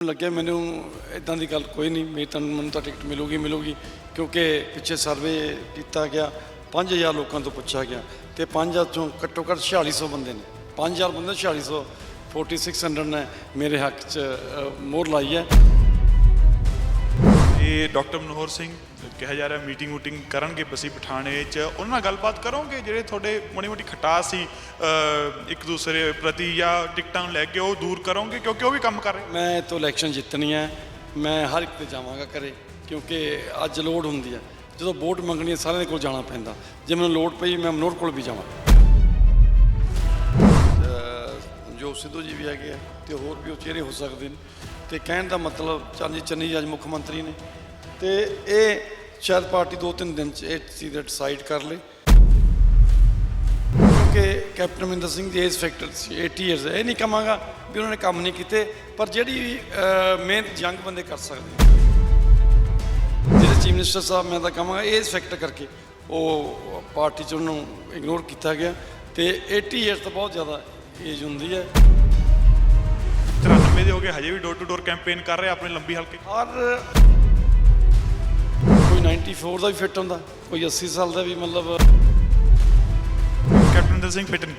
लगे मैनू इदां दी गल कोई नहीं, मैनू तो टिकट मिलूगी क्योंकि पिछे सर्वे किया गया 5000 लोगों तो पूछा गया तो 5000 चों घट्टो घट्ट 4600 बंदे ने 5000 बंदे 4600 4600 ने मेरे हक च मोहर लाई है। ये डॉक्टर मनोहर सिंह कहा जा रहा मीटिंग वूटिंग करनगे बसी पठाणे च उन्हां नाल गलबात करोगे जिहड़े तुहाडे माड़ी मोटी खटास सी एक दूसरे प्रति या टिकटां नूं लैके वो दूर करोगे क्योंकि वो भी काम कर रहे। मैं तो इलैक्शन जितनी है, मैं हर एक ते जावांगा घरे क्योंकि अज लोड़ हुंदी है जो वोट मंगनी है सारे कोल जाना पैंदा। जे मैनूं लोड़ पई मैं मनोहर कोल भी जावां। जो सिद्धू जी भी हैगे तो होर भी चेहरे हो सकते हैं तो कहने का मतलब चन्नी जी अज मुख्य मंत्री ने तो ये शायद पार्टी 2-3 दिन चीज़ डिसाइड कर ले क्योंकि captain Amarinder Singh ji age factor 80 years है। ये नहीं कहांगा भी उन्होंने काम नहीं किए पर जी मेहनत जंग बंदे कर सकते जो चीफ मिनिस्टर साहब मैं तो कहांगा एज फैक्टर करके वो पार्टी च उन्होंने इगनोर किया गया तो 80 ईयर्स तो बहुत ज़्यादा एज होंगी है। 93 ਦੇ ਹੋ ਗਏ ਹਜੇ ਵੀ ਡੋਰ ਟੂ ਡੋਰ ਕੈਂਪੇਨ ਕਰ ਰਹੇ ਆਪਣੇ ਲੰਬੀ ਹਲਕੇ और कोई 94 का भी फिट होंदा, कोई 80 साल का भी मतलब ਕੈਪਟਨ ਅਮਰਿੰਦਰ ਸਿੰਘ ਫਿੱਟ ਨਹੀਂ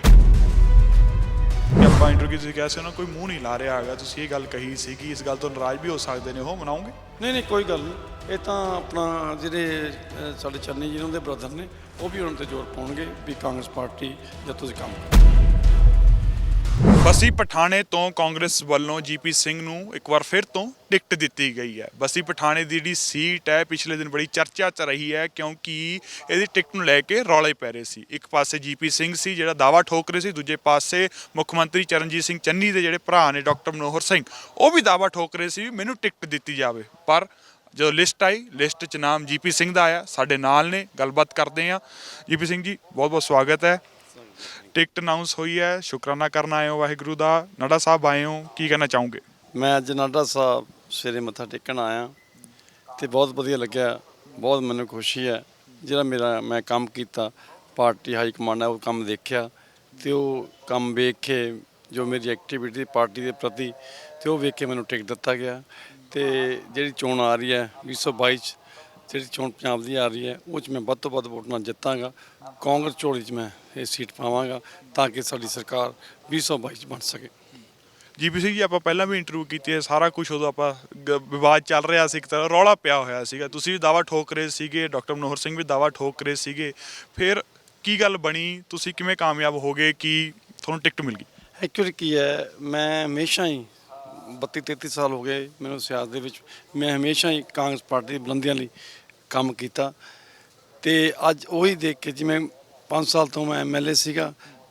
ਆਪਾਂ ਇੰਟਰਵਿਊ ਤੁਸੀਂ ਕਿਹਾ ਸੀ ਉਹਨਾਂ ਕੋਈ ਮੂੰਹ ਨਹੀਂ ਲਾ ਰਿਹਾ ਹੈਗਾ ਤੁਸੀਂ ਇਹ ਗੱਲ ਕਹੀ ਸੀ ਕਿ ਇਸ ਗੱਲ ਤੋਂ ਨਾਰਾਜ਼ ਵੀ ਹੋ ਸਕਦੇ ਨੇ ਉਹ ਮਨਾਉਂਗੇ। नहीं कोई गल नहीं, ये तो अपना ਜਿਹੜੇ ਸਾਡੇ ਚੰਨੀ ਜੀ ਉਹਨਾਂ ਦੇ ਬ੍ਰਦਰ ਨੇ ਉਹ ਵੀ ਉਹਨਾਂ ਤੇ ਜ਼ੋਰ ਪਾਉਣਗੇ ਵੀ ਕਾਂਗਰਸ ਪਾਰਟੀ ਜਦ ਤੁਸੀਂ ਕੰਮ ਕਰੋ। ਬਸੀ ਪਠਾਣੇ ਤੋਂ ਕਾਂਗਰਸ ਵੱਲੋਂ ਜੀਪੀ ਸਿੰਘ ਨੂੰ ਇੱਕ ਵਾਰ ਫਿਰ ਤੋਂ ਟਿਕਟ ਦਿੱਤੀ ਗਈ ਹੈ। ਬਸੀ ਪਠਾਣੇ ਦੀ ਜਿਹੜੀ ਸੀਟ ਹੈ ਪਿਛਲੇ ਦਿਨ ਬੜੀ ਚਰਚਾ 'ਚ ਰਹੀ ਹੈ ਕਿਉਂਕਿ ਇਹਦੀ ਟਿਕਟ ਨੂੰ ਲੈ ਕੇ ਰੌਲੇ ਪੈ ਰਹੇ ਸੀ। ਇੱਕ ਪਾਸੇ ਜੀਪੀ ਸਿੰਘ ਸੀ ਜਿਹੜਾ ਦਾਅਵਾ ਠੋਕ ਰਹੇ ਸੀ, ਦੂਜੇ ਪਾਸੇ ਮੁੱਖ ਮੰਤਰੀ ਚਰਨਜੀਤ ਸਿੰਘ ਚੰਨੀ ਦੇ ਜਿਹੜੇ ਭਰਾ ਨੇ ਡਾਕਟਰ ਮਨੋਹਰ ਸਿੰਘ ਉਹ ਵੀ ਦਾਅਵਾ ਠੋਕ ਰਹੇ ਸੀ ਵੀ ਮੈਨੂੰ ਟਿਕਟ ਦਿੱਤੀ ਜਾਵੇ। ਪਰ ਜਦੋਂ ਲਿਸਟ ਆਈ ਲਿਸਟ 'ਚ ਨਾਮ ਜੀਪੀ ਸਿੰਘ ਦਾ ਆਇਆ। ਸਾਡੇ ਨਾਲ ਨੇ ਗੱਲਬਾਤ ਕਰਦੇ ਹਾਂ। ਜੀਪੀ ਸਿੰਘ ਜੀ ਬਹੁਤ ਬਹੁਤ ਸਵਾਗਤ ਹੈ। टिकट अनाउंस हुई है, शुकराना करना आए हो वाहिगुरू दा, नाडा साहब आए हो, की कहना चाहोगे? मैं अज नाडा साहब सवेरे मत्था टेकन आया तो बहुत वधिया लग्या, बहुत मैनूं खुशी है जिहड़ा मेरा मैं काम किया पार्टी हाई कमांड है वो काम देखिया तो काम वेख के जो मेरी एक्टिविटी पार्टी के प्रति तो वेख के मैनूं टिकट दिता गया तो जिहड़ी चोण आ रही है 2022 ਜਿਹੜੀ ਚੋਣ ਪੰਜਾਬ ਦੀ ਆ ਰਹੀ ਹੈ ਉਹ 'ਚ ਮੈਂ ਵੱਧ ਤੋਂ ਵੱਧ ਵੋਟ ਨਾਲ ਜਿੱਤਾਂਗਾ। ਕਾਂਗਰਸ ਝੋਲੀ 'ਚ ਮੈਂ ਇਹ ਸੀਟ ਪਾਵਾਂਗਾ ਤਾਂ ਕਿ ਸਾਡੀ ਸਰਕਾਰ 2022 'ਚ ਬਣ ਸਕੇ। ਜੀਪੀ ਸਿੰਘ ਜੀ ਆਪਾਂ ਪਹਿਲਾਂ ਵੀ ਇੰਟਰਵਿਊ ਕੀਤੀ ਹੈ, ਸਾਰਾ ਕੁਝ ਉਦੋਂ ਆਪਾਂ ਵਿਵਾਦ ਚੱਲ ਰਿਹਾ ਸੀ, ਇੱਕ ਤਰ੍ਹਾਂ ਰੌਲਾ ਪਿਆ ਹੋਇਆ ਸੀਗਾ, ਤੁਸੀਂ ਵੀ ਦਾਅਵਾ ਠੋਕ ਰਹੇ ਸੀਗੇ, ਡਾਕਟਰ ਮਨੋਹਰ ਸਿੰਘ ਵੀ ਦਾਅਵਾ ਠੋਕ ਰਹੇ ਸੀਗੇ, ਫਿਰ ਕੀ ਗੱਲ ਬਣੀ, ਤੁਸੀਂ ਕਿਵੇਂ ਕਾਮਯਾਬ ਹੋ ਗਏ ਕਿ ਤੁਹਾਨੂੰ ਟਿਕਟ ਮਿਲ ਗਈ? ਐਕਚੁਅਲੀ ਕੀ ਹੈ ਮੈਂ ਹਮੇਸ਼ਾ ਹੀ 32-33 ਸਾਲ ਹੋ ਗਏ ਮੈਨੂੰ ਸਿਆਸਤ ਦੇ ਵਿੱਚ, ਮੈਂ ਹਮੇਸ਼ਾ ਹੀ ਕਾਂਗਰਸ ਪਾਰਟੀ ਦੀ ਬੁਲੰਦੀਆਂ ਲਈ ਕੰਮ ਕੀਤਾ ਤੇ ਅੱਜ ਉਹੀ ਦੇਖ ਕੇ ਜਿਵੇਂ 5 ਸਾਲ ਤੋਂ ਮੈਂ ਐਮਐਲਏ ਸੀਗਾ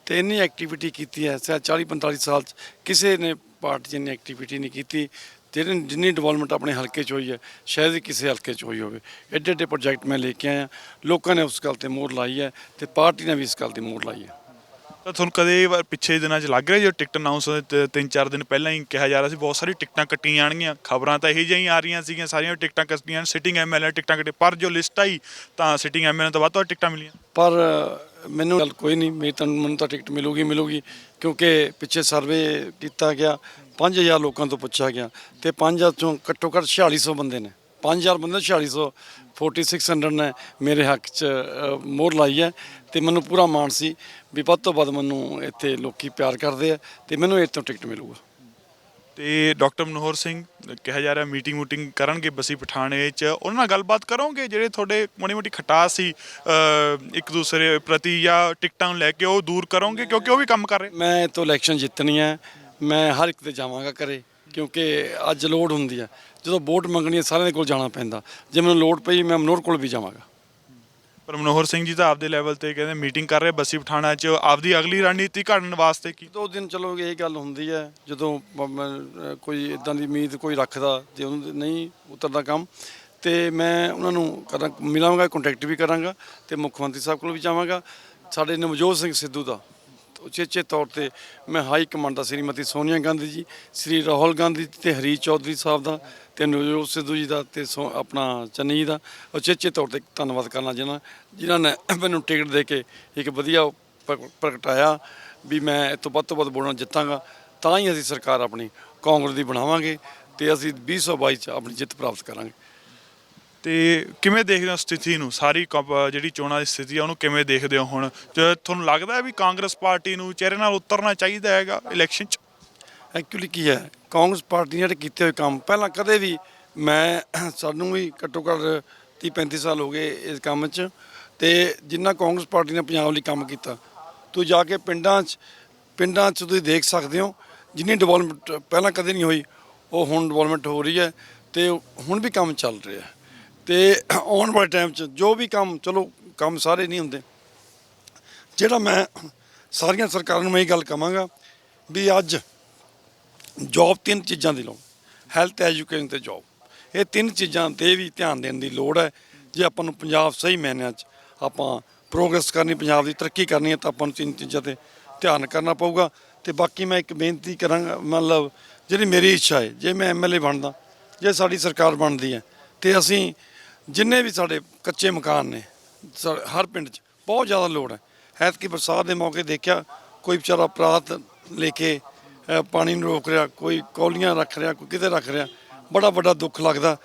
ਤੇ ਇੰਨੀ ਐਕਟੀਵਿਟੀ ਕੀਤੀ ਹੈ ਸ਼ਾਇਦ 40-45 ਸਾਲ 'ਚ ਕਿਸੇ ਨੇ ਪਾਰਟੀ 'ਚ ਇੰਨੀ ਐਕਟੀਵਿਟੀ ਨਹੀਂ ਕੀਤੀ ਜਿੰਨੀ ਡਿਵੈਲਪਮੈਂਟ ਆਪਣੇ ਹਲਕੇ 'ਚ ਹੋਈ ਹੈ ਸ਼ਾਇਦ ਹੀ ਕਿਸੇ ਹਲਕੇ 'ਚ ਹੋਈ ਹੋਵੇ। ਐਡੇ ਐਡੇ ਪ੍ਰੋਜੈਕਟ ਮੈਂ ਲੈ ਕੇ ਆਇਆ, ਲੋਕਾਂ ਨੇ ਉਸ ਗੱਲ ਤੇ ਮੋਹਰ ਲਾਈ ਹੈ ਤੇ ਪਾਰਟੀ ਨੇ ਵੀ ਇਸ ਗੱਲ ਤੇ ਮੋਹਰ ਲਾਈ ਹੈ। ਤਾਂ ਤੁਹਾਨੂੰ ਕਦੇ ਪਿੱਛੇ ਦਿਨਾਂ 'ਚ ਲੱਗ ਰਿਹਾ ਜੋ ਟਿਕਟ ਅਨਾਊਂਸ 3-4 ਦਿਨ ਪਹਿਲਾਂ ਹੀ ਕਿਹਾ ਜਾ ਰਿਹਾ ਸੀ ਬਹੁਤ ਸਾਰੀ ਟਿਕਟਾਂ ਕੱਟੀਆਂ ਜਾਣਗੀਆਂ, ਖਬਰਾਂ ਤਾਂ ਇਹੋ ਜਿਹੀਆਂ ਆ ਰਹੀਆਂ ਸੀਗੀਆਂ ਸਾਰੀਆਂ ਟਿਕਟਾਂ ਕੱਟੀਆਂ, ਸਿਟਿੰਗ ਐਮਐਲਏ ਟਿਕਟਾਂ ਕੱਟੇ, ਪਰ ਜੋ ਲਿਸਟ ਆਈ ਤਾਂ ਸਿਟਿੰਗ ਐਮਐਲਏ ਤੋਂ ਵੱਧ ਤੋਂ ਵੱਧ ਟਿਕਟਾਂ ਮਿਲੀਆਂ। ਪਰ ਮੈਨੂੰ ਗੱਲ ਕੋਈ ਨਹੀਂ, ਮੈਨੂੰ ਤਾਂ ਟਿਕਟ ਮਿਲੂਗੀ ਕਿਉਂਕਿ ਪਿੱਛੇ ਸਰਵੇ ਕੀਤਾ ਗਿਆ 5000 ਲੋਕਾਂ ਤੋਂ ਪੁੱਛਿਆ ਗਿਆ ਤੇ 5000 ਚੋਂ ਘੱਟੋ ਘੱਟ 4600 ਬੰਦੇ ਨੇ 5000 ਬੰਦੇ 4600 4600 ਨੇ ਮੇਰੇ ਹੱਕ 'ਚ ਮੋਹਰ ਲਾਈ ਹੈ ਤੇ ਮੈਨੂੰ ਪੂਰਾ ਮਾਣ ਸੀ ਵੀ ਵੱਧ ਤੋਂ ਵੱਧ ਮੈਨੂੰ ਇੱਥੇ ਲੋਕੀ ਪਿਆਰ ਕਰਦੇ ਆ ਤੇ ਮੈਨੂੰ ਇੱਥੋਂ ਟਿਕਟ ਮਿਲੂਗਾ। ਤੇ ਡਾਕਟਰ ਮਨੋਹਰ ਸਿੰਘ ਕਿਹਾ ਜਾ ਰਿਹਾ ਮੀਟਿੰਗ ਵੂਟਿੰਗ ਕਰਨਗੇ ਬਸੀ ਪਠਾਣੇ 'ਚ ਉਹਨਾਂ ਨਾਲ ਗੱਲਬਾਤ ਕਰੋਗੇ ਜਿਹੜੇ ਤੁਹਾਡੇ ਮਾੜੀ ਮੋਟੀ ਖਟਾਸ ਸੀ ਇੱਕ ਦੂਸਰੇ ਪ੍ਰਤੀ ਜਾਂ ਟਿਕਟਾਂ ਨੂੰ ਲੈ ਕੇ ਉਹ ਦੂਰ ਕਰੋਗੇ ਕਿਉਂਕਿ ਉਹ ਵੀ ਕੰਮ ਕਰ ਰਹੇ। ਮੈਂ ਤਾਂ ਇਲੈਕਸ਼ਨ ਜਿੱਤਣੀ ਹੈ, ਮੈਂ ਹਰ ਇੱਕ ਤੇ ਜਾਵਾਂਗਾ ਘਰੇ ਕਿਉਂਕਿ ਅੱਜ ਲੋੜ ਹੁੰਦੀ ਹੈ ਜਦੋਂ ਵੋਟ ਮੰਗਣੀ ਹੈ ਸਾਰਿਆਂ ਦੇ ਕੋਲ ਜਾਣਾ ਪੈਂਦਾ। ਜੇ ਮੈਨੂੰ ਲੋੜ ਪਈ ਮੈਂ ਮਨੋਹਰ ਕੋਲ ਵੀ ਜਾਵਾਂਗਾ। ਪਰ ਮਨੋਹਰ ਸਿੰਘ ਜੀ ਤਾਂ ਆਪਦੇ ਲੈਵਲ ਤੇ ਕਹਿੰਦੇ ਮੀਟਿੰਗ ਕਰ ਰਹੇ ਬਸੀ ਪਠਾਣਾ 'ਚ ਆਪਦੀ ਅਗਲੀ ਰਣਨੀਤੀ ਘੜਨ ਵਾਸਤੇ ਕੀ 2 ਦਿਨ ਚਲੋ ਇਹ ਗੱਲ ਹੁੰਦੀ ਹੈ ਜਦੋਂ ਕੋਈ ਇਦਾਂ ਦੀ ਉਮੀਦ ਕੋਈ ਰੱਖਦਾ ਜੇ ਉਹਨੂੰ ਨਹੀਂ ਉਤਰਦਾ ਕੰਮ ਤੇ ਮੈਂ ਉਹਨਾਂ ਨੂੰ ਮਿਲਾਂਗਾ, ਕੰਟੈਕਟ ਵੀ ਕਰਾਂਗਾ ਤੇ ਮੁੱਖ ਮੰਤਰੀ ਸਾਹਿਬ ਕੋਲ ਵੀ ਜਾਵਾਂਗਾ। ਸਾਡੇ ਨਵਜੋਤ ਸਿੰਘ ਸਿੱਧੂ ਦਾ ਉਚੇਚੇ ਤੌਰ ਤੇ ਮੈਂ ਹਾਈ ਕਮਾਂਡ ਦਾ ਸ਼੍ਰੀਮਤੀ ਸੋਨੀਆ ਗਾਂਧੀ ਜੀ, ਸ਼੍ਰੀ ਰਾਹੁਲ ਗਾਂਧੀ ਤੇ ਹਰੀਸ਼ ਚੌਧਰੀ ਸਾਹਿਬ ਦਾ ਤੇ ਨਵਜੋਤ ਸਿੱਧੂ ਜੀ ਦਾ ਤੇ ਆਪਣਾ ਚੰਨੀ ਜੀ ਦਾ ਉਚੇਚੇ ਤੌਰ ਤੇ ਧੰਨਵਾਦ ਕਰਨਾ ਜਿਨ੍ਹਾਂ ਨੇ ਮੈਨੂੰ ਟਿਕਟ ਦੇ ਕੇ ਇੱਕ ਵਧੀਆ ਪ੍ਰਗਟਾਇਆ ਵੀ ਮੈਂ ਇਸ ਤੋਂ ਵੱਧ ਵੋਟਾਂ ਜਿੱਤਾਂਗਾ ਤਾਂ ਹੀ ਅਸੀਂ ਸਰਕਾਰ ਆਪਣੀ ਕਾਂਗਰਸ ਦੀ ਬਣਾਵਾਂਗੇ ਤੇ ਅਸੀਂ 2022 ਚ ਆਪਣੀ ਜਿੱਤ ਪ੍ਰਾਪਤ ਕਰਾਂਗੇ। ਤੇ ਕਿਵੇਂ ਦੇਖਦੇ ਹੋ ਸਥਿਤੀ ਨੂੰ, ਸਾਰੀ ਜਿਹੜੀ ਚੋਣਾਂ ਦੀ ਸਥਿਤੀ ਆ ਉਹਨੂੰ ਕਿਵੇਂ ਦੇਖਦੇ ਹੋ ਹੁਣ? ਤੇ ਤੁਹਾਨੂੰ ਲੱਗਦਾ ਹੈ ਵੀ ਕਾਂਗਰਸ ਪਾਰਟੀ ਨੂੰ ਚਿਹਰੇ ਨਾਲ ਉਤਰਨਾ ਚਾਹੀਦਾ ਹੈਗਾ ਇਲੈਕਸ਼ਨ 'ਚ? ਐਕਚੁਅਲੀ ਕੀ ਹੈ, ਕਾਂਗਰਸ ਪਾਰਟੀ ਨੇ ਜਿਹੜੇ ਕੀਤੇ ਹੋਏ ਕੰਮ ਪਹਿਲਾਂ ਕਦੇ ਵੀ, ਮੈਂ ਸਾਨੂੰ ਵੀ ਘੱਟੋ ਘੱਟ 30-35 ਸਾਲ ਹੋ ਗਏ ਇਸ ਕੰਮ 'ਚ, ਤੇ ਜਿੰਨਾ ਕਾਂਗਰਸ ਪਾਰਟੀ ਨੇ ਪੰਜਾਬ ਲਈ ਕੰਮ ਕੀਤਾ, ਤੁਸੀਂ ਜਾ ਕੇ ਪਿੰਡਾਂ 'ਚ ਤੁਸੀਂ ਦੇਖ ਸਕਦੇ ਹੋ, ਜਿੰਨੀ ਡਿਵੈਲਪਮੈਂਟ ਪਹਿਲਾਂ ਕਦੇ ਨਹੀਂ ਹੋਈ ਉਹ ਹੁਣ ਡਿਵੈਲਪਮੈਂਟ ਹੋ ਰਹੀ ਹੈ, ਤੇ ਹੁਣ ਵੀ ਕੰਮ ਚੱਲ ਰਿਹਾ। ਤੇ ਆਉਣ ਵਾਲੇ ਟਾਈਮ 'ਚ ਜੋ ਵੀ ਕੰਮ, ਚਲੋ ਕੰਮ ਸਾਰੇ ਨਹੀਂ ਹੁੰਦੇ, ਜਿਹੜਾ ਮੈਂ ਸਾਰੀਆਂ ਸਰਕਾਰਾਂ ਨੂੰ ਮੈਂ ਇਹ ਗੱਲ ਕਹਾਂਗਾ ਵੀ ਅੱਜ ਜੋਬ 3 ਚੀਜ਼ਾਂ ਦੀ ਲੋੜ, ਹੈਲਥ, ਐਜੂਕੇਸ਼ਨ ਤੇ ਜੋਬ, ਇਹ 3 ਚੀਜ਼ਾਂ 'ਤੇ ਵੀ ਧਿਆਨ ਦੇਣ ਦੀ ਲੋੜ ਹੈ। ਜੇ ਆਪਾਂ ਨੂੰ ਪੰਜਾਬ ਸਹੀ ਮਾਇਨਿਆਂ 'ਚ ਆਪਾਂ ਪ੍ਰੋਗਰੈਸ ਕਰਨੀ, ਪੰਜਾਬ ਦੀ ਤਰੱਕੀ ਕਰਨੀ ਹੈ, ਤਾਂ ਆਪਾਂ ਨੂੰ 3 ਚੀਜ਼ਾਂ 'ਤੇ ਧਿਆਨ ਕਰਨਾ ਪਊਗਾ। ਤੇ ਬਾਕੀ ਮੈਂ ਇੱਕ ਬੇਨਤੀ ਕਰਾਂਗਾ, ਮਤਲਬ ਜਿਹੜੀ ਮੇਰੀ ਇੱਛਾ ਹੈ, ਜੇ ਮੈਂ ਐਮਐਲਏ ਬਣਦਾ, ਜੇ ਸਾਡੀ ਸਰਕਾਰ ਬਣਦੀ ਹੈ, ਤੇ ਅਸੀਂ ਜਿੰਨੇ ਵੀ ਸਾਡੇ ਕੱਚੇ ਮਕਾਨ ਨੇ ਹਰ ਪਿੰਡ 'ਚ ਬਹੁਤ ਜ਼ਿਆਦਾ ਲੋੜ ਹੈ। ਐਤਕੀ ਬਰਸਾਤ ਦੇ ਮੌਕੇ ਦੇਖਿਆ, ਕੋਈ ਵਿਚਾਰਾ ਪਰਾਤ ਲੈ ਕੇ ਪਾਣੀ ਨੂੰ ਰੋਕ ਰਿਹਾ, ਕੋਈ ਕੌਲੀਆਂ ਰੱਖ ਰਿਹਾ, ਕੋਈ ਕਿਤੇ ਰੱਖ ਰਿਹਾ, ਬੜਾ ਵੱਡਾ ਦੁੱਖ ਲੱਗਦਾ।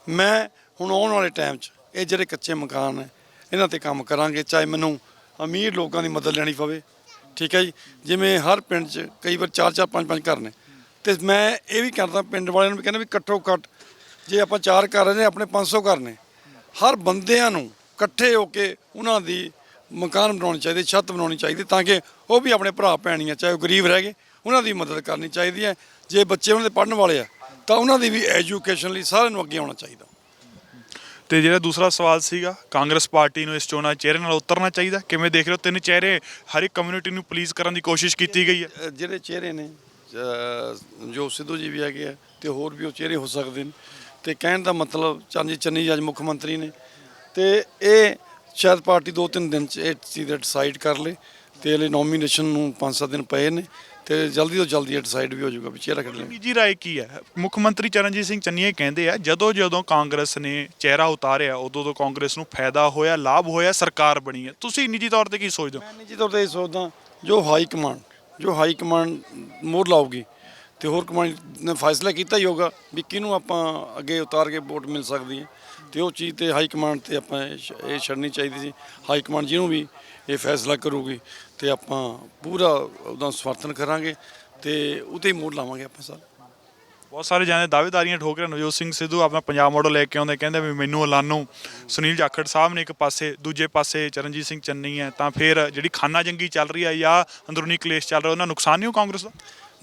ਮੈਂ ਹੁਣ ਆਉਣ ਵਾਲੇ ਟਾਈਮ 'ਚ ਇਹ ਜਿਹੜੇ ਕੱਚੇ ਮਕਾਨ ਹੈ ਇਹਨਾਂ 'ਤੇ ਕੰਮ ਕਰਾਂਗੇ, ਚਾਹੇ ਮੈਨੂੰ ਅਮੀਰ ਲੋਕਾਂ ਦੀ ਮਦਦ ਲੈਣੀ ਪਵੇ, ਠੀਕ ਹੈ ਜੀ। ਜਿਵੇਂ ਹਰ ਪਿੰਡ 'ਚ ਕਈ ਵਾਰ 4-4 5-5 ਘਰ ਨੇ, ਤੇ ਮੈਂ ਇਹ ਵੀ ਕਰਦਾ, ਪਿੰਡ ਵਾਲਿਆਂ ਨੂੰ ਵੀ ਕਹਿੰਦਾ ਵੀ ਘੱਟੋ ਘੱਟ ਜੇ ਆਪਾਂ 4 ਘਰ ਨੇ, ਆਪਣੇ 500 ਘਰ ਨੇ, ਹਰ ਬੰਦਿਆਂ ਨੂੰ ਇਕੱਠੇ ਹੋ ਕੇ ਉਹਨਾਂ ਦੀ ਮਕਾਨ ਬਣਾਉਣੇ ਚਾਹੀਦੇ, ਛੱਤ ਬਣਾਉਣੀ ਚਾਹੀਦੀ, ਤਾਂ ਕਿ ਉਹ ਵੀ ਆਪਣੇ ਭਰਾ ਭੈਣੀਆਂ, ਚਾਹੇ ਉਹ ਗਰੀਬ ਰਹਿ ਗਏ, ਉਹਨਾਂ ਦੀ ਮਦਦ ਕਰਨੀ ਚਾਹੀਦੀ ਹੈ। ਜੇ ਬੱਚੇ ਉਹਨਾਂ ਦੇ ਪੜ੍ਹਨ ਵਾਲੇ ਆ ਤਾਂ ਉਹਨਾਂ ਦੀ ਵੀ ਐਜੂਕੇਸ਼ਨ ਲਈ ਸਾਰਿਆਂ ਨੂੰ ਅੱਗੇ ਆਉਣਾ ਚਾਹੀਦਾ। ਤੇ ਜਿਹੜਾ ਦੂਸਰਾ ਸਵਾਲ ਸੀਗਾ, ਕਾਂਗਰਸ ਪਾਰਟੀ ਨੂੰ ਇਸ ਚੋਣਾਂ ਚਿਹਰੇ ਨਾਲ ਉਤਰਨਾ ਚਾਹੀਦਾ, ਕਿਵੇਂ ਦੇਖ ਰਹੇ ਹੋ? 3 ਚਿਹਰੇ ਹਰ ਇੱਕ ਕਮਿਊਨਿਟੀ ਨੂੰ ਪਲੀਜ਼ ਕਰਨ ਦੀ ਕੋਸ਼ਿਸ਼ ਕੀਤੀ ਗਈ ਹੈ। ਜਿਹੜੇ ਚਿਹਰੇ ਨੇ, ਜੋ ਸਿੱਧੂ ਜੀ ਵੀ ਹੈਗੇ ਆ, ਤੇ ਹੋਰ ਵੀ ਉਹ ਚਿਹਰੇ ਹੋ ਸਕਦੇ ਨੇ, ਤੇ ਕਹਿਣ ਦਾ ਮਤਲਬ ਚੰਨੀ ਅੱਜ ਮੁੱਖ ਮੰਤਰੀ ਨੇ, ਤੇ ਇਹ ਸ਼ਾਇਦ ਪਾਰਟੀ 2-3 ਦਿਨ 'ਚ ਇਹ ਚੀਜ਼ ਡਿਸਾਈਡ ਕਰ ਲੇ, ਤੇ ਹਲੇ ਨੋਮੀਨੇਸ਼ਨ ਨੂੰ 5-7 ਦਿਨ ਪਏ ਨੇ, ਤੇ ਜਲਦੀ ਤੋਂ ਜਲਦੀ ਇਹ ਡਿਸਾਈਡ ਵੀ ਹੋ ਜਾਊਗਾ ਵੀ ਚਿਹਰਾ ਕੱਢ ਲੈ। ਨਿੱਜੀ ਰਾਏ ਕੀ ਹੈ? ਮੁੱਖ ਮੰਤਰੀ ਚਰਨਜੀਤ ਸਿੰਘ ਚੰਨੀ ਕਹਿੰਦੇ ਆ ਜਦੋਂ ਜਦੋਂ ਕਾਂਗਰਸ ਨੇ ਚਿਹਰਾ ਉਤਾਰਿਆ ਉਦੋਂ ਤੋਂ ਕਾਂਗਰਸ ਨੂੰ ਫਾਇਦਾ ਹੋਇਆ, ਲਾਭ ਹੋਇਆ, ਸਰਕਾਰ ਬਣੀ ਹੈ। ਤੁਸੀਂ ਨਿੱਜੀ ਤੌਰ ਤੇ ਕੀ ਸੋਚਦੇ ਹੋ? ਮੈਂ ਨਿੱਜੀ ਤੌਰ ਤੇ ਇਹ ਸੋਚਦਾ, ਜੋ ਹਾਈ ਕਮਾਂਡ ਮੋਹਰ ਲਾਊਗੀ, ਤੇ ਹੋਰ ਕਮਾਂਡ ਨੇ ਫੈਸਲਾ ਕੀਤਾ ਹੀ ਹੋਗਾ ਵੀ ਕਿਹਨੂੰ ਆਪਾਂ ਅੱਗੇ ਉਤਾਰ ਕੇ ਵੋਟ ਮਿਲ ਸਕਦੀ ਹੈ, ਤੇ ਉਹ ਚੀਜ਼ ਤੇ ਹਾਈ ਕਮਾਂਡ ਤੇ ਆਪਾਂ ਇਹ ਛੱਡਣੀ ਚਾਹੀਦੀ ਸੀ। ਹਾਈ ਕਮਾਂਡ ਜਿਹਨੂੰ ਵੀ ਇਹ ਫੈਸਲਾ ਕਰੂਗੀ, ਤੇ ਆਪਾਂ ਪੂਰਾ ਉਹਦਾ ਸਮਰਥਨ ਕਰਾਂਗੇ, ਤੇ ਉਹਤੇ ਹੀ ਮੋਹਰ ਲਾਵਾਂਗੇ ਆਪਾਂ ਸਾਰੇ। ਬਹੁਤ ਸਾਰੇ ਜਾਣੇ ਦਾਅਵੇਦਾਰੀਆਂ ਠੋਕ ਰਹੇ। ਨਵਜੋਤ ਸਿੰਘ ਸਿੱਧੂ ਆਪਣਾ ਪੰਜਾਬ ਮਾਡਲ ਲੈ ਕੇ ਆਉਂਦੇ, ਕਹਿੰਦੇ ਵੀ ਮੈਨੂੰ ਐਲਾਨੋ। ਸੁਨੀਲ ਜਾਖੜ ਸਾਹਿਬ ਨੇ ਇੱਕ ਪਾਸੇ, ਦੂਜੇ ਪਾਸੇ ਚਰਨਜੀਤ ਸਿੰਘ ਚੰਨੀ ਹੈ, ਤਾਂ ਫਿਰ ਜਿਹੜੀ ਖਾਨਾ ਜੰਗੀ ਚੱਲ ਰਹੀ ਹੈ ਜਾਂ ਅੰਦਰੂਨੀ ਕਲੇਸ਼ ਚੱਲ ਰਿਹਾ, ਉਹਨਾਂ ਨੁਕਸਾਨ ਨਹੀਂ ਹੋ ਕਾਂਗਰਸ ਦਾ?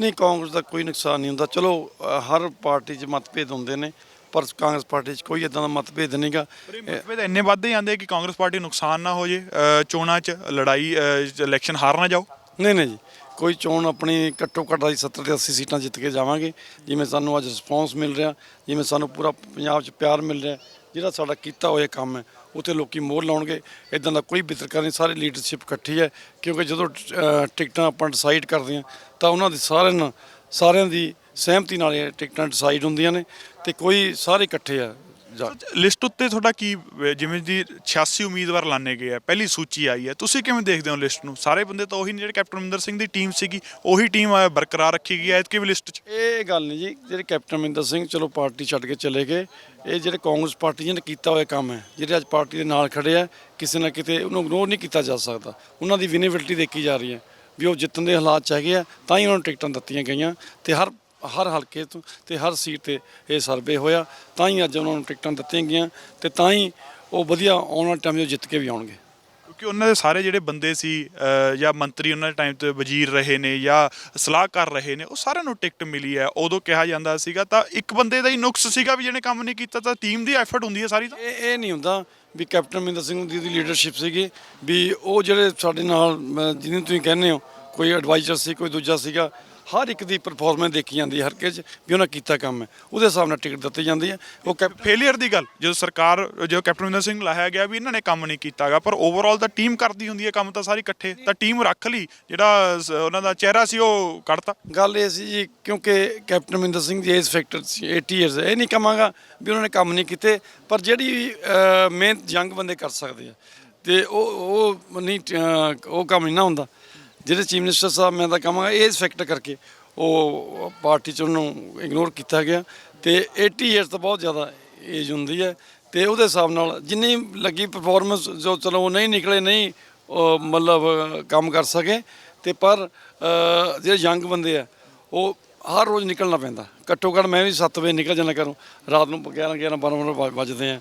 ਨਹੀਂ, ਕਾਂਗਰਸ ਦਾ ਕੋਈ ਨੁਕਸਾਨ ਨਹੀਂ ਹੁੰਦਾ। ਚਲੋ ਹਰ ਪਾਰਟੀ 'ਚ ਮਤਭੇਦ ਹੁੰਦੇ ਨੇ, ਪਰ ਕਾਂਗਰਸ ਪਾਰਟੀ 'ਚ ਕੋਈ ਇਦਾਂ ਦਾ ਮਤਭੇਦ ਨਹੀਂਗਾ। ਮਤਭੇਦ ਇੰਨੇ ਵੱਧਦੇ ਜਾਂਦੇ ਕਿ ਕਾਂਗਰਸ ਪਾਰਟੀ ਨੁਕਸਾਨ ਨਾ ਹੋ ਜੇ, ਚੋਣਾਂ 'ਚ ਲੜਾਈ, ਇਲੈਕਸ਼ਨ ਹਾਰ ਨਾ ਜਾਓ। ਨਹੀਂ ਜੀ, ਕੋਈ ਚੋਣ ਆਪਣੀ ਘੱਟੋ ਘੱਟ ਅਸੀਂ 70 ਤੇ 80 ਸੀਟਾਂ ਜਿੱਤ ਕੇ ਜਾਵਾਂਗੇ। ਜਿਵੇਂ ਸਾਨੂੰ ਅੱਜ ਰਿਸਪੌਂਸ ਮਿਲ ਰਿਹਾ, ਜਿਵੇਂ ਸਾਨੂੰ ਪੂਰਾ ਪੰਜਾਬ 'ਚ ਪਿਆਰ ਮਿਲ ਰਿਹਾ, ਜਿਹੜਾ ਸਾਡਾ ਕੀਤਾ ਹੋਇਆ ਕੰਮ ਹੈ ਉੱਥੇ ਲੋਕੀ ਮੋਹਰ ਲਾਉਣਗੇ। ਇਦਾਂ ਦਾ ਕੋਈ ਵਿਤਕਰਾ ਨਹੀਂ, ਸਾਰੀ ਲੀਡਰਸ਼ਿਪ ਇਕੱਠੀ ਹੈ, ਕਿਉਂਕਿ ਜਦੋਂ ਟਿਕਟਾਂ ਆਪਾਂ ਡਿਸਾਈਡ ਕਰਦੇ ਹਾਂ ਤਾਂ ਉਹਨਾਂ ਦੀ ਸਾਰਿਆਂ ਦੀ ਸਹਿਮਤੀ ਨਾਲ ਇਹ ਟਿਕਟਾਂ ਡਿਸਾਈਡ ਹੁੰਦੀਆਂ ਨੇ, ਤੇ ਕੋਈ ਸਾਰੇ ਇਕੱਠੇ ਆ। ਲਿਸਟ ਉੱਤੇ ਤੁਹਾਡਾ ਕੀ, ਜਿਵੇਂ ਦੀ 86 ਉਮੀਦਵਾਰ ਲਾਣੇ ਗਏ ਆ, ਪਹਿਲੀ ਸੂਚੀ ਆਈ ਹੈ, ਤੁਸੀਂ ਕਿਵੇਂ ਦੇਖਦੇ ਹੋ ਲਿਸਟ ਨੂੰ? ਸਾਰੇ ਬੰਦੇ ਤਾਂ ਉਹੀ ਨੇ ਜਿਹੜੇ ਕੈਪਟਨ ਅਮਰਿੰਦਰ ਸਿੰਘ ਦੀ ਟੀਮ ਸੀਗੀ, ਉਹੀ ਟੀਮ ਬਰਕਰਾਰ ਰੱਖੀ ਗਈ ਹੈ ਐਤਕੀ ਵੀ ਲਿਸਟ 'ਚ? ਇਹ ਗੱਲ ਨਹੀਂ ਜੀ, ਜਿਹੜੇ ਕੈਪਟਨ ਅਮਰਿੰਦਰ ਸਿੰਘ ਚਲੋ ਪਾਰਟੀ ਛੱਡ ਕੇ ਚਲੇ ਗਏ, ਇਹ ਜਿਹੜੇ ਕਾਂਗਰਸ ਪਾਰਟੀ ਜਿਹਨੇ ਕੀਤਾ ਹੋਇਆ ਕੰਮ ਹੈ, ਜਿਹੜੇ ਅੱਜ ਪਾਰਟੀ ਦੇ ਨਾਲ ਖੜੇ ਆ, ਕਿਸੇ ਨਾ ਕਿਤੇ ਉਹਨੂੰ ਇਗਨੋਰ ਨਹੀਂ ਕੀਤਾ ਜਾ ਸਕਦਾ। ਉਹਨਾਂ ਦੀ ਵਿਨੇਬਿਲਿਟੀ ਦੇਖੀ ਜਾ ਰਹੀ ਹੈ ਵੀ ਉਹ ਜਿੱਤਣ ਦੇ ਹਾਲਾਤ 'ਚ ਹੈਗੇ ਆ, ਤਾਂ ਹੀ ਉਹਨਾਂ ਨੂੰ ਟਿਕਟਾਂ ਦਿੱਤੀਆਂ ਗਈਆਂ, ਤੇ ਹਰ ਹਲਕੇ ਤੋਂ ਤੇ ਹਰ ਸੀਟ ਤੇ ਇਹ ਸਰਵੇ ਹੋਇਆ, ਤਾਂ ਹੀ ਅੱਜ ਉਹਨਾਂ ਨੂੰ ਟਿਕਟਾਂ ਦਿੱਤੀਆਂ ਗਈਆਂ, ਤੇ ਤਾਂ ਹੀ ਉਹ ਵਧੀਆ ਆਉਣ ਵਾਲੇ ਟਾਈਮ 'ਚ ਜਿੱਤ ਕੇ ਵੀ ਆਉਣਗੇ। ਕਿਉਂਕਿ ਉਹਨਾਂ ਦੇ ਸਾਰੇ ਜਿਹੜੇ ਬੰਦੇ ਸੀ ਜਾਂ ਮੰਤਰੀ ਉਹਨਾਂ ਦੇ ਟਾਈਮ ਤੇ ਵਜ਼ੀਰ ਰਹੇ ਨੇ ਜਾਂ ਸਲਾਹਕਾਰ ਰਹੇ ਨੇ, ਉਹ ਸਾਰਿਆਂ ਨੂੰ ਟਿਕਟ ਮਿਲੀ ਹੈ। ਉਦੋਂ ਕਿਹਾ ਜਾਂਦਾ ਸੀਗਾ ਤਾਂ ਇੱਕ ਬੰਦੇ ਦਾ ਹੀ ਨੁਕਸ ਸੀਗਾ ਵੀ ਜਿਹਨੇ ਕੰਮ ਨਹੀਂ ਕੀਤਾ, ਤਾਂ ਟੀਮ ਦੀ ਐਫਰਟ ਹੁੰਦੀ ਹੈ ਸਾਰੀ। ਤਾਂ ਇਹ ਨਹੀਂ ਹੁੰਦਾ ਵੀ ਕੈਪਟਨ ਅਮਰਿੰਦਰ ਸਿੰਘ ਦੀ ਲੀਡਰਸ਼ਿਪ ਸੀਗੀ, ਵੀ ਉਹ ਜਿਹੜੇ ਸਾਡੇ ਨਾਲ ਜਿਹਨੂੰ ਤੁਸੀਂ ਕਹਿੰਦੇ ਹੋ, ਕੋਈ ਐਡਵਾਈਜ਼ਰ ਸੀ, ਕੋਈ ਦੂਜਾ ਸੀਗਾ, ਹਰ ਇੱਕ ਦੀ ਪਰਫਾਰਮੈਂਸ ਦੇਖੀ ਜਾਂਦੀ ਹੈ ਹਰ ਕਿਸੇ 'ਚ ਵੀ ਉਹਨਾਂ ਕੀਤਾ ਕੰਮ ਹੈ, ਉਹਦੇ ਹਿਸਾਬ ਨਾਲ ਟਿਕਟ ਦਿੱਤੀ ਜਾਂਦੀ ਹੈ। ਉਹ ਫੇਲੀਅਰ ਦੀ ਗੱਲ ਜਦੋਂ ਕੈਪਟਨ ਅਮਰਿੰਦਰ ਸਿੰਘ ਲਾਇਆ ਗਿਆ ਵੀ ਇਹਨਾਂ ਨੇ ਕੰਮ ਨਹੀਂ ਕੀਤਾਗਾ, ਪਰ ਓਵਰਆਲ ਤਾਂ ਟੀਮ ਕਰਦੀ ਹੁੰਦੀ ਹੈ ਕੰਮ, ਤਾਂ ਸਾਰੀ ਇਕੱਠੇ, ਤਾਂ ਟੀਮ ਰੱਖ ਲਈ, ਜਿਹੜਾ ਉਹਨਾਂ ਦਾ ਚਿਹਰਾ ਸੀ ਉਹ ਕੱਢਤਾ। ਗੱਲ ਇਹ ਸੀ ਜੀ, ਕਿਉਂਕਿ ਕੈਪਟਨ ਅਮਰਿੰਦਰ ਸਿੰਘ ਦੀ ਏਜ ਫੈਕਟਰ ਸੀ 80 ਇਅਰਸ, ਇਹ ਨਹੀਂ ਕਹਾਂਗਾ ਵੀ ਉਹਨਾਂ ਨੇ ਕੰਮ ਨਹੀਂ ਕੀਤੇ, ਪਰ ਜਿਹੜੀ ਮਿਹਨਤ ਯੰਗ ਬੰਦੇ ਕਰ ਸਕਦੇ ਆ, ਤੇ ਉਹ ਨਹੀਂ, ਉਹ ਕੰਮ ਨਹੀਂ ਨਾ ਹੁੰਦਾ। ਜਿਹੜੇ ਚੀਫ ਮਿਨਿਸਟਰ ਸਾਹਿਬ, ਮੈਂ ਤਾਂ ਕਹਾਂਗਾ ਏਜ ਫੈਕਟਰ ਕਰਕੇ ਉਹ ਪਾਰਟੀ 'ਚ ਉਹਨੂੰ ਇਗਨੋਰ ਕੀਤਾ ਗਿਆ, ਤੇ 80 ਇਅਰਸ ਤਾਂ ਬਹੁਤ ਜ਼ਿਆਦਾ ਏਜ ਹੁੰਦੀ ਹੈ ਤੇ ਉਹਦੇ ਹਿਸਾਬ ਨਾਲ ਜਿੰਨੀ ਲੱਗੀ ਪਰਫਾਰਮੈਂਸ ਜੋ ਚਲੋ ਉਹ ਨਹੀਂ ਨਿਕਲੇ ਨਹੀਂ ਮਤਲਬ ਕੰਮ ਕਰ ਸਕੇ ਤੇ ਪਰ ਜਿਹੜੇ ਯੰਗ ਬੰਦੇ ਆ ਉਹ ਹਰ ਰੋਜ਼ ਨਿਕਲਣਾ ਪੈਂਦਾ। ਘੱਟੋ ਘੱਟ ਮੈਂ ਵੀ 7 ਵਜੇ ਨਿਕਲ ਜਾਂਦਾ ਘਰੋਂ, ਰਾਤ ਨੂੰ 11 12 ਵੱਜਦੇ ਆ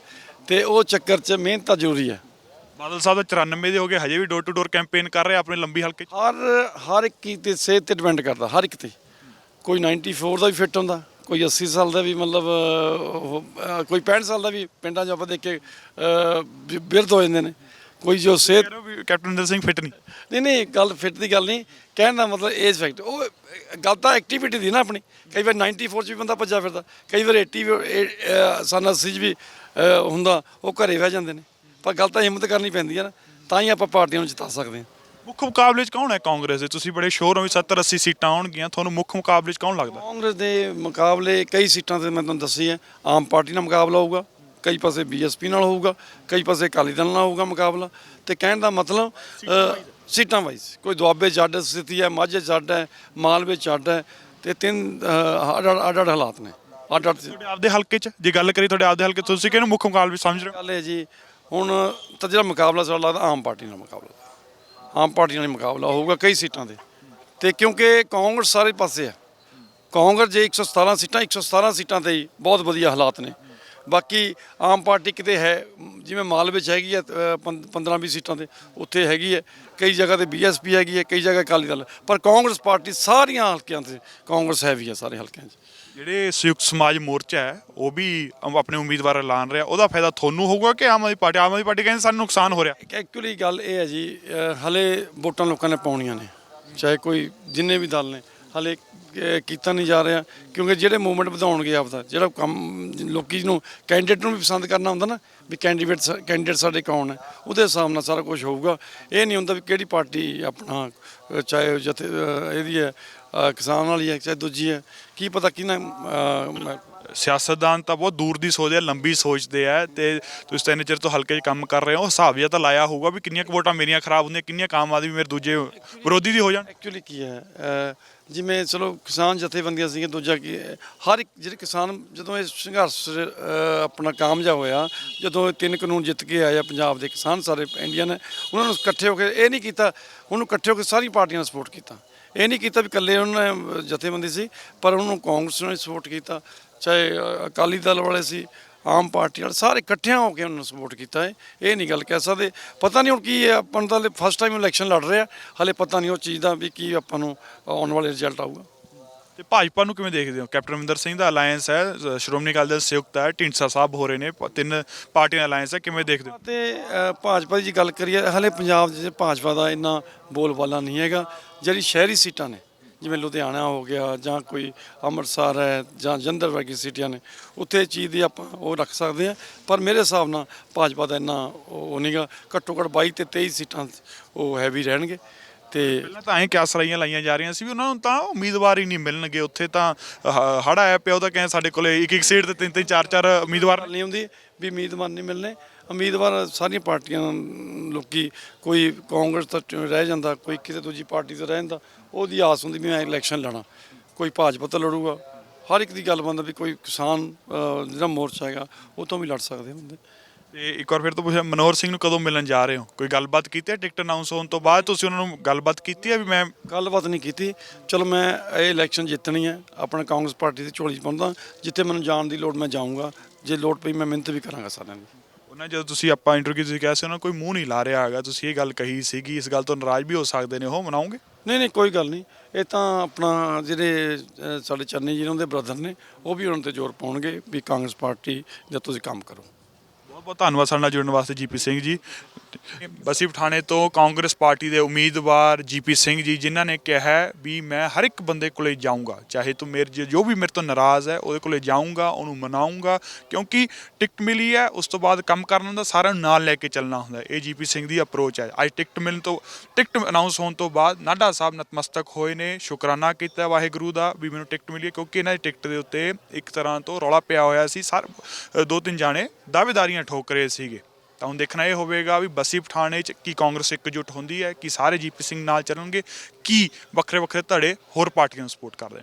ਤੇ ਉਹ ਚੱਕਰ 'ਚ ਮਿਹਨਤ ਤਾਂ ਜ਼ਰੂਰੀ ਹੈ। ਬਾਦਲ ਸਾਹਿਬ ਤਾਂ 94 ਦੇ ਹੋ ਗਏ, ਹਜੇ ਵੀ ਡੋਰ ਟੂ ਡੋਰ ਕੈਂਪੇਨ ਕਰ ਰਹੇ ਆਪਣੇ ਲੰਬੀ ਹਲਕੇ 'ਚ। ਹਰ ਇੱਕ ਕੀ ਤੇ ਸਿਹਤ ਤੇ ਡਿਪੈਂਡ ਕਰਦਾ, ਹਰ ਇੱਕ ਤੇ। ਕੋਈ 94 ਦਾ ਵੀ ਫਿੱਟ ਹੁੰਦਾ, ਕੋਈ 80 ਸਾਲ ਦਾ ਵੀ ਮਤਲਬ ਕੋਈ 65 ਸਾਲ ਦਾ ਵੀ ਪਿੰਡਾਂ 'ਚ ਆਪਾਂ ਦੇਖ ਕੇ ਬਿਰਧ ਹੋ ਜਾਂਦੇ ਨੇ। ਕੋਈ ਜੋ ਸਿਹਤ ਕਹਿ ਰਹੇ ਹੋ ਵੀ ਕੈਪਟਨ ਅਮਰਿੰਦਰ ਸਿੰਘ ਫਿੱਟ ਨਹੀਂ। ਨਹੀਂ ਗੱਲ ਫਿੱਟ ਦੀ ਗੱਲ ਨਹੀਂ, ਕਹਿਣ ਦਾ ਮਤਲਬ ਏਜ ਫੈਕਟ। ਉਹ ਗੱਲ ਤਾਂ ਐਕਟੀਵਿਟੀ ਦੀ ਨਾ ਆਪਣੀ। ਕਈ ਵਾਰ 94 'ਚ ਵੀ ਬੰਦਾ ਭੱਜਾ ਫਿਰਦਾ, ਕਈ ਵਾਰ 80 ਸਨ 80 'ਚ ਵੀ ਹੁੰਦਾ, ਉਹ ਘਰੇ ਬਹਿ ਜਾਂਦੇ ਨੇ। ਪਰ ਗੱਲ ਤਾਂ ਹਿੰਮਤ ਕਰਨੀ ਪੈਂਦੀ ਹੈ ਨਾ, ਤਾਂ ਹੀ ਆਪਾਂ ਪਾਰਟੀਆਂ ਨੂੰ ਜਿਤਾ ਸਕਦੇ ਹਾਂ। ਮੁੱਖ ਮੁਕਾਬਲੇ 'ਚ ਕੌਣ ਹੈ ਕਾਂਗਰਸ ਦੇ? ਤੁਸੀਂ ਬੜੇ ਸ਼ੋਰ ਹੋ ਵੀ 70 80 ਸੀਟਾਂ ਆਉਣਗੀਆਂ, ਤੁਹਾਨੂੰ ਮੁੱਖ ਮੁਕਾਬਲੇ 'ਚ ਕੌਣ ਲੱਗਦਾ? ਕਾਂਗਰਸ ਦੇ ਮੁਕਾਬਲੇ ਕਈ ਸੀਟਾਂ ਤੇ ਮੈਂ ਤੁਹਾਨੂੰ ਦੱਸੀ ਹੈ, ਆਮ ਪਾਰਟੀ ਨਾਲ ਮੁਕਾਬਲਾ ਹੋਊਗਾ, ਕਈ ਪਾਸੇ ਬੀਐਸਪੀ ਨਾਲ ਹੋਊਗਾ, ਕਈ ਪਾਸੇ ਅਕਾਲੀ ਦਲ ਨਾਲ ਹੋਊਗਾ ਮੁਕਾਬਲਾ। ਤੇ ਕਹਿਣ ਦਾ ਮਤਲਬ ਸੀਟਾਂ ਵਾਈਜ਼ ਕੋਈ ਦੁਆਬੇ 'ਚ ਅੱਡ ਸਥਿਤੀ ਹੈ, ਮਾਝੇ 'ਚ ਅੱਡ ਹੈ, ਮਾਲਵੇ 'ਚ ਅੱਡ ਹੈ ਤੇ ਤਿੰਨ ਅੱਡ ਹਾਲਾਤ ਨੇ। ਅੱਡ ਤੁਹਾਡੇ ਆਪਦੇ ਹਲਕੇ 'ਚ ਜੇ ਗੱਲ ਕਰੀ, ਤੁਹਾਡੇ ਆਪਦੇ ਹਲਕੇ 'ਚ ਤੁਸੀਂ ਕਿਹਨੂੰ ਮੁੱਖ ਮੁਕਾਬਲੇ ਵਿੱਚ ਸਮਝ ਰਹੇ ਹੋ? ਗੱਲ ਹੈ ਜੀ, ਹੁਣ ਤਾਂ ਜਿਹੜਾ ਮੁਕਾਬਲਾ ਸਾਡਾ ਲੱਗਦਾ ਆਮ ਪਾਰਟੀ ਨਾਲ ਮੁਕਾਬਲਾ, ਆਮ ਪਾਰਟੀ ਨਾਲ ਹੀ ਮੁਕਾਬਲਾ ਹੋਊਗਾ ਕਈ ਸੀਟਾਂ ਤੇ ਕਿਉਂਕਿ ਕਾਂਗਰਸ ਸਾਰੇ ਪਾਸੇ ਹੈ। ਕਾਂਗਰਸ ਜੇ 117 ਸੀਟਾਂ ਤੇ ਹੀ ਬਹੁਤ ਵਧੀਆ ਹਾਲਾਤ ਨੇ। ਬਾਕੀ ਆਮ ਪਾਰਟੀ ਕਿਤੇ ਹੈ, ਜਿਵੇਂ ਮਾਲਵੇ 'ਚ ਹੈਗੀ ਹੈ 15-20 ਸੀਟਾਂ ਤੇ, ਉੱਥੇ ਹੈਗੀ ਹੈ। ਕਈ ਜਗ੍ਹਾ ਤੇ ਬੀਐਸਪੀ ਹੈਗੀ ਹੈ, ਕਈ ਜਗ੍ਹਾ ਅਕਾਲੀ ਦਲ। ਪਰ ਕਾਂਗਰਸ ਪਾਰਟੀ ਸਾਰੀਆਂ ਹਲਕਿਆਂ ਤੇ ਕਾਂਗਰਸ ਹੈਵੀ ਹੈ, ਸਾਰੇ ਹਲਕਿਆਂ 'ਚ। ਜਿਹੜੇ ਸੰਯੁਕਤ ਸਮਾਜ ਮੋਰਚਾ ਹੈ ਉਹ ਵੀ ਆਪਣੇ ਉਮੀਦਵਾਰ ਐਲਾਨ ਰਿਹਾ, ਉਹਦਾ ਫਾਇਦਾ ਤੁਹਾਨੂੰ ਹੋਊਗਾ ਕਿ ਆਮ ਆਦਮੀ ਪਾਰਟੀ? ਆਮ ਆਦਮੀ ਪਾਰਟੀ ਕਹਿੰਦੇ ਸਾਨੂੰ ਨੁਕਸਾਨ ਹੋ ਰਿਹਾ। ਐਕਚੁਅਲੀ ਗੱਲ ਇਹ ਹੈ ਜੀ, ਹਲੇ ਵੋਟਾਂ ਲੋਕਾਂ ਨੇ ਪਾਉਣੀਆਂ ਨੇ, ਚਾਹੇ ਕੋਈ ਜਿੰਨੇ ਵੀ ਦਲ ਨੇ, ਹਲੇ ਕੀਤਾ ਨਹੀਂ ਜਾ ਰਿਹਾ। ਕਿਉਂਕਿ ਜਿਹੜੇ ਮੂਵਮੈਂਟ ਵਧਾਉਣਗੇ ਆਪਦਾ ਜਿਹੜਾ ਕੰਮ, ਲੋਕੀ ਨੂੰ ਕੈਂਡੀਡੇਟ ਨੂੰ ਵੀ ਪਸੰਦ ਕਰਨਾ ਹੁੰਦਾ ਨਾ, ਵੀ ਕੈਂਡੀਡੇਟ ਸਾਡੇ ਕੌਣ ਹੈ, ਉਹਦੇ ਹਿਸਾਬ ਨਾਲ ਸਾਰਾ ਕੁਝ ਹੋਊਗਾ। ਇਹ ਨਹੀਂ ਹੁੰਦਾ ਵੀ ਕਿਹੜੀ ਪਾਰਟੀ ਆਪਣਾ, ਚਾਹੇ ਜਥੇ ਇਹਦੀ ਹੈ ਕਿਸਾਨ ਵਾਲੀ ਹੈ, ਚਾਹੇ ਦੂਜੀ ਹੈ, ਕੀ ਪਤਾ ਕਿਹਨਾਂ। ਸਿਆਸਤਦਾਨ ਤਾਂ ਬਹੁਤ ਦੂਰ ਦੀ ਸੋਚਦੇ ਆ, ਲੰਬੀ ਸੋਚਦੇ ਆ, ਤੇ ਤੁਸੀਂ ਤਾਂ ਇੰਨੇ ਚਿਰ ਤੋਂ ਹਲਕੇ 'ਚ ਕੰਮ ਕਰ ਰਹੇ ਹੋ, ਹਿਸਾਬ ਜਿਹਾ ਤਾਂ ਲਾਇਆ ਹੋਊਗਾ ਵੀ ਕਿੰਨੀਆਂ ਕੁ ਵੋਟਾਂ ਮੇਰੀਆਂ ਖਰਾਬ ਹੁੰਦੀਆਂ, ਕਿੰਨੀਆਂ ਕਾਮ ਆਦਮੀ ਮੇਰੇ ਦੂਜੇ ਵਿਰੋਧੀ ਦੀ ਹੋ ਜਾਣ। ਐਕਚੁਅਲੀ ਕੀ ਹੈ, ਜਿਵੇਂ ਚਲੋ ਕਿਸਾਨ ਜਥੇਬੰਦੀਆਂ ਸੀਗੀਆਂ, ਦੂਜਾ ਕੀ ਹਰ ਇੱਕ ਜਿਹੜੇ ਕਿਸਾਨ ਜਦੋਂ ਇਹ ਸੰਘਰਸ਼ ਆਪਣਾ ਕਾਮਯਾਬ ਹੋਇਆ, ਜਦੋਂ ਇਹ 3 ਕਾਨੂੰਨ ਜਿੱਤ ਕੇ ਆਏ ਆ ਪੰਜਾਬ ਦੇ ਕਿਸਾਨ ਸਾਰੇ ਇੰਡੀਆ ਨੇ, ਉਹਨਾਂ ਨੂੰ ਇਕੱਠੇ ਹੋ ਕੇ ਇਹ ਨਹੀਂ ਕੀਤਾ, ਉਹਨੂੰ ਇਕੱਠੇ ਹੋ ਕੇ ਸਾਰੀ ਪਾਰਟੀਆਂ ਨੇ ਸਪੋਰਟ ਕੀਤਾ। ਇਹ ਨਹੀਂ ਕੀਤਾ ਵੀ ਇਕੱਲੇ ਉਹਨਾਂ ਨੇ ਜਥੇਬੰਦੀ ਸੀ, ਪਰ ਉਹਨੂੰ ਕਾਂਗਰਸ ਨੇ ਸਪੋਰਟ ਕੀਤਾ, ਚਾਹੇ ਅਕਾਲੀ ਦਲ ਵਾਲੇ ਸੀ, ਆਮ ਪਾਰਟੀ ਵਾਲੇ, ਸਾਰੇ ਇਕੱਠਿਆਂ ਹੋ ਕੇ ਉਹਨਾਂ ਨੂੰ ਸਪੋਰਟ ਕੀਤਾ ਹੈ। ਇਹ ਨਹੀਂ ਗੱਲ ਕਹਿ ਸਕਦੇ। ਪਤਾ ਨਹੀਂ ਹੁਣ ਕੀ ਹੈ, ਆਪਾਂ ਨੂੰ ਤਾਂ ਹਲੇ ਫਸਟ ਟਾਈਮ ਇਲੈਕਸ਼ਨ ਲੜ ਰਿਹਾ, ਹਲੇ ਪਤਾ ਨਹੀਂ ਉਹ ਚੀਜ਼ ਦਾ ਵੀ ਕੀ ਆਪਾਂ ਨੂੰ ਆਉਣ ਵਾਲੇ ਰਿਜ਼ਲਟ ਆਊਗਾ। ਤੇ ਭਾਜਪਾ ਨੂੰ ਕਿਵੇਂ ਦੇਖਦੇ ਹੋ? ਕੈਪਟਨ ਅਮਰਿੰਦਰ ਸਿੰਘ ਦਾ ਅਲਾਇੰਸ ਹੈ, ਸ਼੍ਰੋਮਣੀ ਅਕਾਲੀ ਦਲ ਸੰਯੁਕਤ ਹੈ, ਢੀਂਡਸਾ ਸਾਹਿਬ ਹੋ ਰਹੇ ਨੇ, 3 ਪਾਰਟੀਆਂ ਦਾ ਅਲਾਇੰਸ ਹੈ, ਕਿਵੇਂ ਦੇਖਦੇ ਹੋ? ਤੇ ਭਾਜਪਾ ਦੀ ਜੇ ਗੱਲ ਕਰੀਏ, ਹਲੇ ਪੰਜਾਬ 'ਚ ਭਾਜਪਾ ਦਾ ਇੰਨਾ ਬੋਲਬਾਲਾ ਨਹੀਂ ਹੈਗਾ। ਜਿਹੜੀ ਸ਼ਹਿਰੀ ਸੀਟਾਂ ਨੇ, ਜਿਵੇਂ ਲੁਧਿਆਣਾ ਹੋ ਗਿਆ, ਜਾਂ ਕੋਈ ਅੰਮ੍ਰਿਤਸਰ ਹੈ, ਜਾਂ ਜਲੰਧਰ ਵਰਗੀ ਸੀਟਾਂ ਨੇ, ਉੱਥੇ ਚੀਜ਼ ਦੀ ਆਪਾਂ ਉਹ ਰੱਖ ਸਕਦੇ ਹਾਂ। ਪਰ ਮੇਰੇ ਹਿਸਾਬ ਨਾਲ ਭਾਜਪਾ ਦਾ ਇੰਨਾ ਉਹ ਨਹੀਂਗਾ। ਘੱਟੋ ਘੱਟ 22 ਤੇ 23 ਸੀਟਾਂ ਉਹ ਹੈਵੀ ਰਹਿਣਗੇ। ਤੇ ਪਹਿਲਾਂ ਤਾਂ ਐਂ ਕਿਆਸਰਾਈਆਂ ਲਾਈਆਂ ਜਾ ਰਹੀਆਂ ਸੀ ਵੀ ਉਹਨਾਂ ਨੂੰ ਤਾਂ ਉਮੀਦਵਾਰ ਹੀ ਨਹੀਂ ਮਿਲਣਗੇ, ਉੱਥੇ ਤਾਂ ਹੜ ਆਇਆ ਪਿਆ, ਉਹ ਤਾਂ ਕਹਿੰਦੇ ਸਾਡੇ ਕੋਲੇ ਇੱਕ ਸੀਟ ਤੇ 3-3 4-4 ਉਮੀਦਵਾਰ ਨਹੀਂ ਹੁੰਦੀ ਵੀ ਉਮੀਦਵਾਰ ਨਹੀਂ ਮਿਲਣੇ। ਉਮੀਦਵਾਰ ਸਾਰੀਆਂ ਪਾਰਟੀਆਂ ਲੋਕੀ, ਕੋਈ ਕਾਂਗਰਸ ਤੋਂ ਰਹਿ ਜਾਂਦਾ, ਕੋਈ ਕਿਸੇ ਦੂਜੀ ਪਾਰਟੀ ਤੋਂ ਰਹਿ ਜਾਂਦਾ, ਉਹਦੀ ਆਸ ਹੁੰਦੀ ਵੀ ਮੈਂ ਇਲੈਕਸ਼ਨ ਲੜਾਂ। ਕੋਈ ਭਾਜਪਾ ਤੋਂ ਲੜੂਗਾ, ਹਰ ਇੱਕ ਦੀ ਗੱਲ ਬਣਦਾ ਵੀ ਕੋਈ ਕਿਸਾਨ ਜਿਹੜਾ ਮੋਰਚਾ ਹੈਗਾ ਉਹ ਤੋਂ ਵੀ ਲੜ ਸਕਦੇ ਹੁੰਦੇ। ਤੇ ਇੱਕ ਵਾਰ ਫਿਰ ਤੋਂ ਪੁੱਛਿਆ, ਮਨੋਹਰ ਸਿੰਘ ਨੂੰ ਕਦੋਂ ਮਿਲਣ ਜਾ ਰਹੇ ਹੋ? ਕੋਈ ਗੱਲਬਾਤ ਕੀਤੀ ਹੈ ਟਿਕਟ ਅਨਾਉਂਸ ਹੋਣ ਤੋਂ ਬਾਅਦ? ਤੁਸੀਂ ਉਹਨਾਂ ਨੂੰ ਗੱਲਬਾਤ ਕੀਤੀ ਹੈ ਵੀ ਮੈਂ? ਗੱਲਬਾਤ ਨਹੀਂ ਕੀਤੀ। ਚਲੋ ਮੈਂ ਇਹ ਇਲੈਕਸ਼ਨ ਜਿੱਤਣੀ ਹੈ, ਆਪਣਾ ਕਾਂਗਰਸ ਪਾਰਟੀ ਦੀ ਝੋਲੀ 'ਚ ਪਾਉਂਦਾ, ਜਿੱਥੇ ਮੈਨੂੰ ਜਾਣ ਦੀ ਲੋੜ ਮੈਂ ਜਾਊਂਗਾ, ਜੇ ਲੋੜ ਪਈ ਮੈਂ ਮਿਹਨਤ ਵੀ ਕਰਾਂਗਾ ਸਾਰਿਆਂ ਦੀ। ਉਹਨਾਂ ਜਦੋਂ ਤੁਸੀਂ ਆਪਾਂ ਇੰਟਰਵਿਊ ਤੁਸੀਂ ਕਿਹਾ ਸੀ ਉਹਨਾਂ ਕੋਈ ਮੂੰਹ ਨਹੀਂ ਲਾ ਰਿਹਾ ਹੈਗਾ, ਤੁਸੀਂ ਇਹ ਗੱਲ ਕਹੀ ਸੀਗੀ, ਇਸ ਗੱਲ ਤੋਂ ਨਾਰਾਜ਼ ਵੀ ਹੋ ਸਕਦੇ ਨੇ ਉਹ, ਮਨਾਓਗੇ? ਨਹੀਂ ਕੋਈ ਗੱਲ ਨਹੀਂ। ਇਹ ਤਾਂ ਆਪਣਾ ਜਿਹੜੇ ਸਾਡੇ ਚੰਨੀ ਜੀ ਨੇ, ਉਹਦੇ ਬ੍ਰਦਰ ਨੇ, ਉਹ ਵੀ ਉਹਨਾਂ 'ਤੇ ਜ਼ੋਰ ਪਾਉਣਗੇ ਵੀ ਕਾਂਗਰਸ ਪਾਰਟੀ ਦਾ ਤੁਸੀਂ ਕੰਮ ਕਰੋ। ਬਹੁਤ ਬਹੁਤ ਧੰਨਵਾਦ ਸਾਡੇ ਨਾਲ ਜੁੜਨ ਵਾਸਤੇ ਜੀਪੀ ਸਿੰਘ ਜੀ। ਬਸੀ ਪਠਾਣੇ ਤੋਂ ਕਾਂਗਰਸ ਪਾਰਟੀ ਦੇ ਉਮੀਦਵਾਰ ਜੀਪੀ ਸਿੰਘ ਜੀ, ਜਿਨ੍ਹਾਂ ਨੇ ਕਿਹਾ ਵੀ ਮੈਂ ਹਰ ਇੱਕ ਬੰਦੇ ਕੋਲੇ ਜਾਊਂਗਾ, ਚਾਹੇ ਤੂੰ ਮੇਰੇ ਜੋ ਵੀ ਮੇਰੇ ਤੋਂ ਨਾਰਾਜ਼ ਹੈ ਉਹਦੇ ਕੋਲੇ ਜਾਊਂਗਾ, ਉਹਨੂੰ ਮਨਾਊਂਗਾ, ਕਿਉਂਕਿ ਟਿਕਟ ਮਿਲੀ ਹੈ, ਉਸ ਤੋਂ ਬਾਅਦ ਕੰਮ ਕਰਨਾ ਹੁੰਦਾ, ਸਾਰਿਆਂ ਨੂੰ ਨਾਲ ਲੈ ਕੇ ਚੱਲਣਾ ਹੁੰਦਾ। ਇਹ ਜੀਪੀ ਸਿੰਘ ਦੀ ਅਪਰੋਚ ਹੈ। ਅੱਜ ਟਿਕਟ ਅਨਾਉਂਸ ਹੋਣ ਤੋਂ ਬਾਅਦ ਨਾਢਾ ਸਾਹਿਬ ਨਤਮਸਤਕ ਹੋਏ ਨੇ, ਸ਼ੁਕਰਾਨਾ ਕੀਤਾ ਵਾਹਿਗੁਰੂ ਦਾ ਵੀ ਮੈਨੂੰ ਟਿਕਟ ਮਿਲੀ ਹੈ, ਕਿਉਂਕਿ ਇਹਨਾਂ ਦੀ ਟਿਕਟ ਦੇ ਉੱਤੇ ਇੱਕ ਤਰ੍ਹਾਂ ਤੋਂ ਰੌਲਾ ਪਿਆ ਹੋਇਆ ਸੀ। 2-3 ਜਾਣੇ ਦਾਅਵੇਦਾਰੀਆਂ ਠੋਕ ਰਹੇ ਸੀਗੇ। ਤਾਂ ਹੁਣ ਦੇਖਣਾ ਇਹ ਹੋਵੇਗਾ ਵੀ ਬਸੀ ਪਠਾਣੇ 'ਚ ਕੀ ਕਾਂਗਰਸ ਇਕਜੁੱਟ ਹੁੰਦੀ ਹੈ, ਕਿ ਸਾਰੇ ਜੀਪੀ ਸਿੰਘ ਨਾਲ ਚੱਲਣਗੇ, ਕੀ ਵੱਖਰੇ ਵੱਖਰੇ ਧੜੇ ਹੋਰ ਪਾਰਟੀਆਂ ਨੂੰ ਸਪੋਰਟ ਕਰਦੇ ਨੇ।